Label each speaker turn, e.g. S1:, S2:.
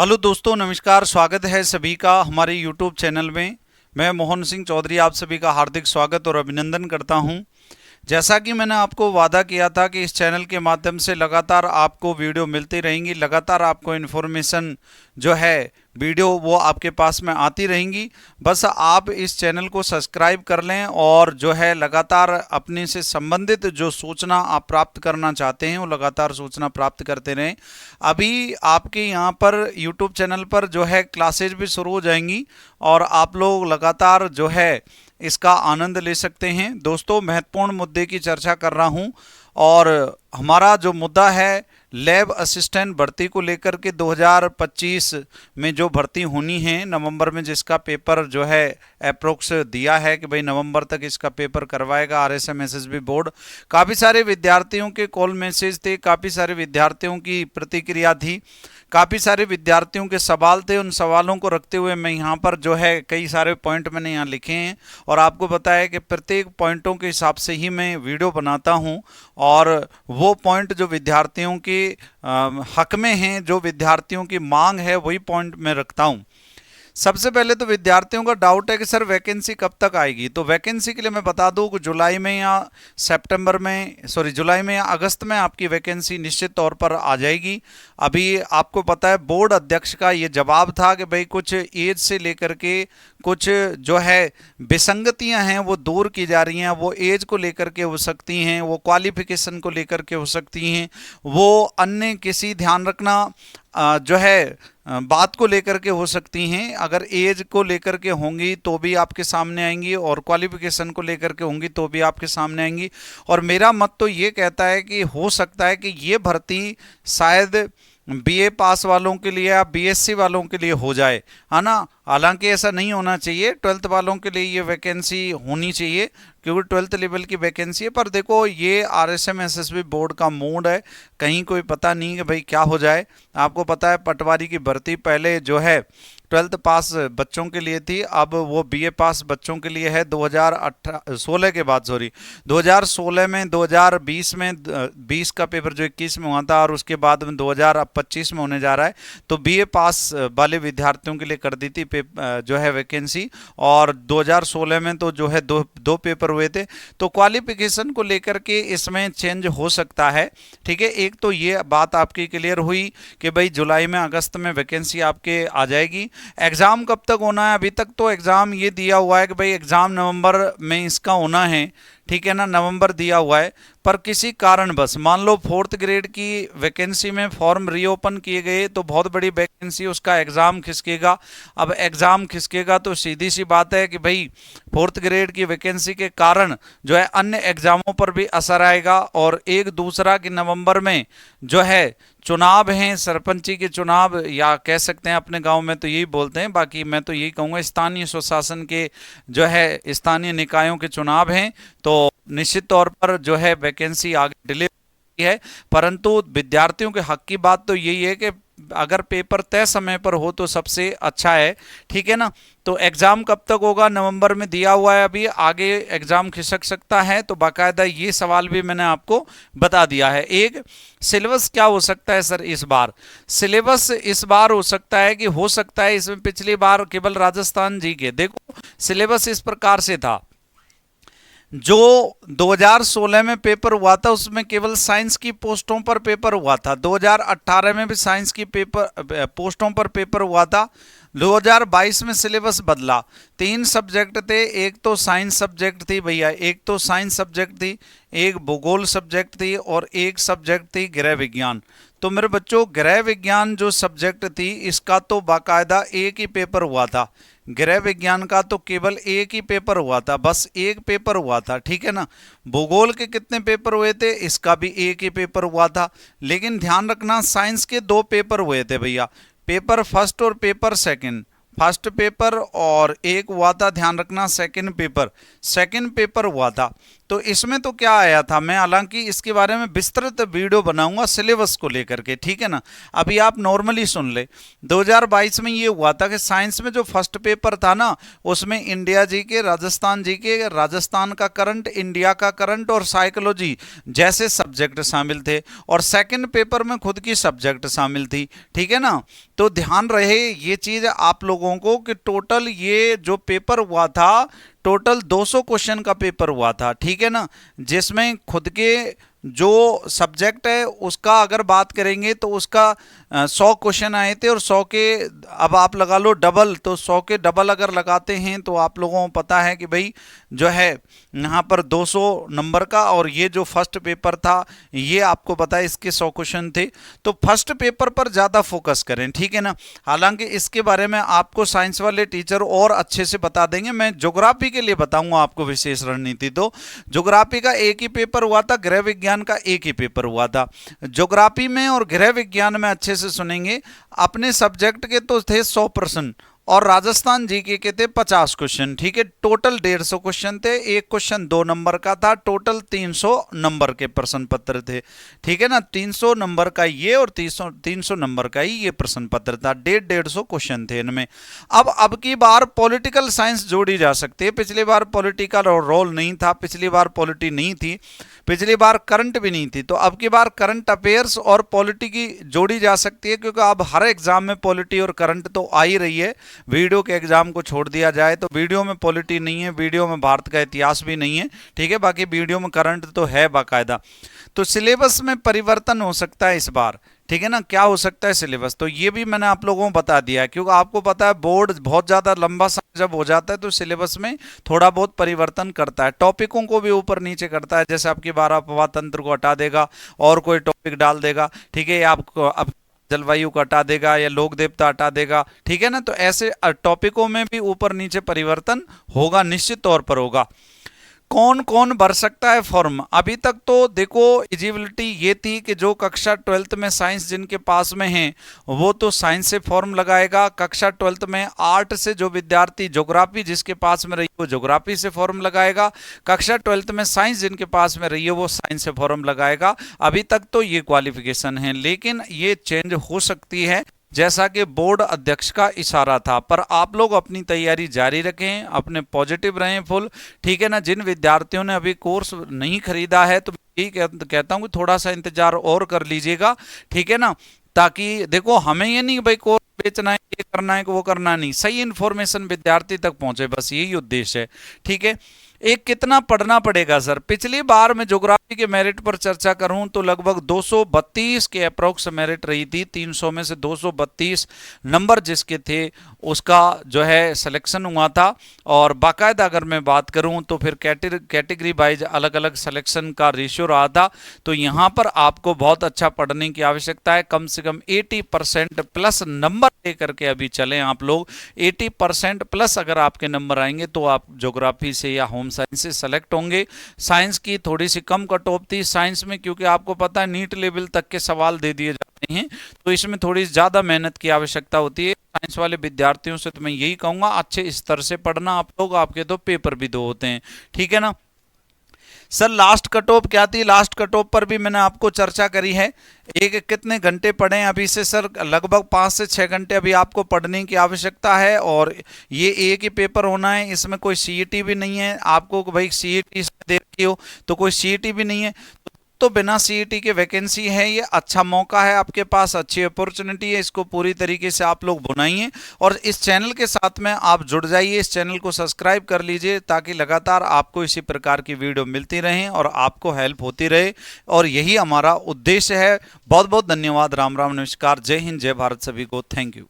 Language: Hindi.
S1: हेलो दोस्तों, नमस्कार। स्वागत है सभी का हमारे यूट्यूब चैनल में। मैं मोहन सिंह चौधरी आप सभी का हार्दिक स्वागत और अभिनंदन करता हूं। जैसा कि मैंने आपको वादा किया था कि इस चैनल के माध्यम से लगातार आपको वीडियो मिलती रहेंगी, लगातार आपको इन्फॉर्मेशन जो है वीडियो वो आपके पास में आती रहेंगी। बस आप इस चैनल को सब्सक्राइब कर लें और जो है लगातार अपने से संबंधित जो सूचना आप प्राप्त करना चाहते हैं वो लगातार सूचना प्राप्त करते रहें। अभी आपके यहाँ पर यूट्यूब चैनल पर जो है क्लासेज भी शुरू हो जाएंगी और आप लोग लगातार जो है इसका आनंद ले सकते हैं। दोस्तों, महत्वपूर्ण मुद्दे की चर्चा कर रहा हूं और हमारा जो मुद्दा है लैब असिस्टेंट भर्ती को लेकर के 2025 में जो भर्ती होनी है नवंबर में, जिसका पेपर जो है अप्रोक्स दिया है कि भाई नवंबर तक इसका पेपर करवाएगा आरएसएम एसएसबी बोर्ड। काफ़ी सारे विद्यार्थियों के कॉल मैसेज थे, काफ़ी सारे विद्यार्थियों की प्रतिक्रिया थी, काफ़ी सारे विद्यार्थियों के सवाल थे। उन सवालों को रखते हुए मैं यहाँ पर जो है कई सारे पॉइंट मैंने यहाँ लिखे हैं और आपको पता है कि प्रत्येक पॉइंटों के हिसाब से ही मैं वीडियो बनाता हूँ और वो पॉइंट जो विद्यार्थियों के हक में हैं, जो विद्यार्थियों की मांग है, वही पॉइंट मैं रखता हूँ। सबसे पहले तो विद्यार्थियों का डाउट है कि सर वैकेंसी कब तक आएगी। तो वैकेंसी के लिए मैं बता दूं कि जुलाई में या जुलाई में या अगस्त में आपकी वैकेंसी निश्चित तौर पर आ जाएगी। अभी आपको पता है बोर्ड अध्यक्ष का ये जवाब था कि भाई कुछ एज से लेकर के कुछ जो है विसंगतियां हैं वो दूर की जा रही हैं। वो एज को लेकर के हो सकती हैं, वो क्वालिफिकेशन को लेकर के हो सकती हैं, वो अन्य किसी ध्यान रखना जो है बात को लेकर के हो सकती हैं। अगर एज को लेकर के होंगी तो भी आपके सामने आएंगी और क्वालिफिकेशन को लेकर के होंगी तो भी आपके सामने आएंगी। और मेरा मत तो ये कहता है कि हो सकता है कि ये भर्ती शायद बीए पास वालों के लिए या बीएससी वालों के लिए हो जाए, है ना। हालांकि ऐसा नहीं होना चाहिए, 12th वालों के लिए ये वैकेंसी होनी चाहिए क्योंकि 12th लेवल की वैकेंसी है। पर देखो ये आरएसएम एसएसबी बोर्ड का मूड है, कहीं कोई पता नहीं कि भाई क्या हो जाए। आपको पता है पटवारी की भर्ती पहले जो है 12th पास बच्चों के लिए थी, अब वो बीए पास बच्चों के लिए है 2016 के बाद। 2016 में 2020 में 20 का पेपर जो 21 में हुआ था और उसके बाद में 2025 में होने जा रहा है। तो बीए पास वाले विद्यार्थियों के लिए कर दी थी जो है वैकेंसी। और 2016 में तो जो है दो पेपर हुए थे। तो क्वालिफिकेशन को लेकर के इसमें चेंज हो सकता है। ठीक है, एक तो ये बात आपकी क्लियर हुई कि भाई जुलाई में अगस्त में वैकेंसी आपके आ जाएगी। एग्जाम कब तक होना है? अभी तक तो एग्जाम ये दिया हुआ है कि भाई एग्जाम नवंबर में इसका होना है, ठीक है ना, नवंबर दिया हुआ है। पर किसी कारण बस मान लो 4th ग्रेड की वैकेंसी में फॉर्म रीओपन किए गए तो बहुत बड़ी वैकेंसी, उसका एग्जाम खिसकेगा। अब एग्जाम खिसकेगा तो सीधी सी बात है कि भाई 4th ग्रेड की वैकेंसी के कारण जो है अन्य एग्जामों पर भी असर आएगा। और एक दूसरा कि नवंबर में जो है चुनाव हैं, सरपंची के चुनाव, या कह सकते हैं अपने गांव में तो यही बोलते हैं, बाकी मैं तो यही कहूँगा स्थानीय स्वशासन के जो है स्थानीय निकायों के चुनाव हैं। तो निश्चित तौर पर जो है वैकेंसी आगे डिले है। परंतु विद्यार्थियों के हक की बात तो यही है कि अगर पेपर तय समय पर हो तो सबसे अच्छा है, ठीक है ना। तो एग्जाम कब तक होगा? नवंबर में दिया हुआ है, अभी आगे एग्जाम खिसक सकता है। तो बाकायदा ये सवाल भी मैंने आपको बता दिया है। एक सिलेबस क्या हो सकता है सर इस बार? सिलेबस इस बार हो सकता है कि हो सकता है इसमें पिछली बार केवल राजस्थान जी के, देखो सिलेबस इस प्रकार से था। जो 2016 में पेपर हुआ था उसमें केवल साइंस की पोस्टों पर पेपर हुआ था। 2018 में भी साइंस की पोस्टों पर पेपर हुआ था। 2022 में सिलेबस बदला। 3 सब्जेक्ट थे, एक तो साइंस सब्जेक्ट थी भैया, एक तो साइंस सब्जेक्ट थी, एक भूगोल सब्जेक्ट थी और एक सब्जेक्ट थी गृह विज्ञान। तो मेरे बच्चों गृह विज्ञान जो सब्जेक्ट थी इसका तो बाकायदा एक ही पेपर हुआ था। गृह विज्ञान का तो केवल एक ही पेपर हुआ था, बस एक पेपर हुआ था, ठीक है ना। भूगोल के कितने पेपर हुए थे? इसका भी एक ही पेपर हुआ था। लेकिन ध्यान रखना साइंस के 2 पेपर हुए थे भैया, पेपर फर्स्ट और पेपर सेकंड। फर्स्ट पेपर और एक हुआ था, ध्यान रखना सेकंड पेपर हुआ था। तो इसमें तो क्या आया था, मैं हालांकि इसके बारे में विस्तृत वीडियो बनाऊंगा सिलेबस को लेकर के, ठीक है ना। अभी आप नॉर्मली सुन ले। 2022 में ये हुआ था कि साइंस में जो फर्स्ट पेपर था ना, उसमें इंडिया जी के, राजस्थान जी के, राजस्थान का करंट, इंडिया का करंट और साइकोलॉजी जैसे सब्जेक्ट शामिल थे, और सेकंड पेपर में खुद की सब्जेक्ट शामिल थी, ठीक है ना। तो ध्यान रहे ये चीज आप लोगों को कि टोटल ये जो पेपर हुआ था, टोटल 200 क्वेश्चन का पेपर हुआ था, ठीक है ना, जिसमें खुद के जो सब्जेक्ट है उसका अगर बात करेंगे तो उसका 100 क्वेश्चन आए थे, और 100 के अब आप लगा लो डबल, तो 100 के डबल अगर लगाते हैं तो आप लोगों को पता है कि भाई जो है यहाँ पर 200 नंबर का, और ये जो फर्स्ट पेपर था ये आपको पता है इसके 100 क्वेश्चन थे। तो फर्स्ट पेपर पर ज़्यादा फोकस करें, ठीक है ना। हालांकि इसके बारे में आपको साइंस वाले टीचर और अच्छे से बता देंगे, मैं ज्योग्राफी के लिए बताऊंगा आपको विशेष रणनीति। तो ज्योग्राफी का एक ही पेपर हुआ था, गृह विज्ञान का एक ही पेपर हुआ था। ज्योग्राफी में और गृह विज्ञान में अच्छे से सुनेंगे, अपने सब्जेक्ट के तो थे 100%, और राजस्थान जीके के थे 50 क्वेश्चन, ठीक है। टोटल 150 क्वेश्चन थे, एक क्वेश्चन 2 नंबर का था, टोटल 300 नंबर के प्रश्न पत्र थे, ठीक है ना। 300 नंबर का ये और 300 नंबर का ही ये प्रश्न पत्र था, 150 क्वेश्चन थे इनमें। अब की बार पॉलिटिकल साइंस जोड़ी जा सकती है, पिछली बार पॉलिटिकल रोल नहीं था, पिछली बार पॉलिटी नहीं थी, पिछली बार करंट भी नहीं थी, तो अब की बार करंट अफेयर्स और पॉलिटी की जोड़ी जा सकती है, क्योंकि अब हर एग्जाम में पॉलिटी और करंट तो आ ही रही है। वीडियो के एग्जाम को छोड़ दिया जाए तो वीडियो में पॉलिटी नहीं है, वीडियो में भारत का इतिहास भी नहीं है, ठीक है, बाकी वीडियो में करंट तो है बाकायदा। तो सिलेबस में परिवर्तन हो सकता है इस बार, ठीक है ना। क्या हो सकता है सिलेबस, तो ये भी मैंने आप लोगों को बता दिया है, क्योंकि आपको पता है बोर्ड बहुत ज्यादा लंबा जब हो जाता है तो सिलेबस में थोड़ा बहुत परिवर्तन करता है, टॉपिकों को भी ऊपर नीचे करता है। जैसे आपकी 12 अपवाद तंत्र को हटा देगा और कोई टॉपिक डाल देगा, ठीक है, आपको अब जलवायु को हटा देगा या लोक देवता हटा देगा, ठीक है ना। तो ऐसे टॉपिकों में भी ऊपर नीचे परिवर्तन होगा, निश्चित तौर पर होगा। कौन कौन भर सकता है फॉर्म, अभी तक तो देखो एलिजिबिलिटी ये थी कि जो कक्षा 12th में साइंस जिनके पास में है वो तो साइंस से फॉर्म लगाएगा, कक्षा 12th में आर्ट से जो विद्यार्थी ज्योग्राफी जिसके पास में रही वो ज्योग्राफी से फॉर्म लगाएगा, कक्षा 12th में साइंस जिनके पास में रही है वो साइंस से फॉर्म लगाएगा। अभी तक तो ये क्वालिफिकेशन है, लेकिन ये चेंज हो सकती है जैसा कि बोर्ड अध्यक्ष का इशारा था। पर आप लोग अपनी तैयारी जारी रखें, अपने पॉजिटिव रहें फुल, ठीक है ना। जिन विद्यार्थियों ने अभी कोर्स नहीं खरीदा है तो यही कहता हूं कि थोड़ा सा इंतजार और कर लीजिएगा, ठीक है ना। ताकि देखो हमें ये नहीं भाई कोर्स बेचना है, ये करना है, वो करना नहीं, सही इन्फॉर्मेशन विद्यार्थी तक पहुंचे, बस यही उद्देश्य है, ठीक है। एक कितना पढ़ना पड़ेगा सर, पिछली बार मैं ज्योग्राफी के मेरिट पर चर्चा करूं तो लगभग 232 के अप्रोक्स मेरिट रही थी, 300 में से 232 नंबर जिसके थे उसका जो है सिलेक्शन हुआ था। और बाकायदा अगर मैं बात करूं तो फिर कैटेगरी वाइज अलग अलग सिलेक्शन का रेशियो रहा था। तो यहां पर आपको बहुत अच्छा पढ़ने की आवश्यकता है, कम से कम 80% प्लस नंबर लेकर के अभी चलें आप लोग। 80% प्लस अगर आपके नंबर आएंगे तो आप ज्योग्राफी से या होम साइंस से सेलेक्ट होंगे। साइंस की थोड़ी सी कम कट ऑफ थी साइंस में, क्योंकि आपको पता है नीट लेवल तक के सवाल दे दिए जाते हैं, तो इसमें थोड़ी ज्यादा मेहनत की आवश्यकता होती है। साइंस वाले विद्यार्थियों से तो मैं यही कहूंगा अच्छे स्तर से पढ़ना आप लोग, आपके तो पेपर भी 2 होते हैं, ठीक है ना। सर लास्ट कट ऑफ क्या थी, लास्ट कट ऑफ पर भी मैंने आपको चर्चा करी है। एक कितने घंटे पढ़ें अभी से सर, लगभग 5 से 6 घंटे अभी आपको पढ़ने की आवश्यकता है। और ये एक ही पेपर होना है, इसमें कोई सीईटी भी नहीं है आपको भाई सीईटी दे रही हो तो कोई सीईटी भी नहीं है, तो बिना सीईटी के वैकेंसी है, ये अच्छा मौका है आपके पास, अच्छी अपॉर्चुनिटी है, इसको पूरी तरीके से आप लोग बुनाइए। और इस चैनल के साथ में आप जुड़ जाइए, इस चैनल को सब्सक्राइब कर लीजिए ताकि लगातार आपको इसी प्रकार की वीडियो मिलती रहें और आपको हेल्प होती रहे, और यही हमारा उद्देश्य है। बहुत बहुत धन्यवाद, राम राम, नमस्कार, जय हिंद, जय भारत सभी को, थैंक यू।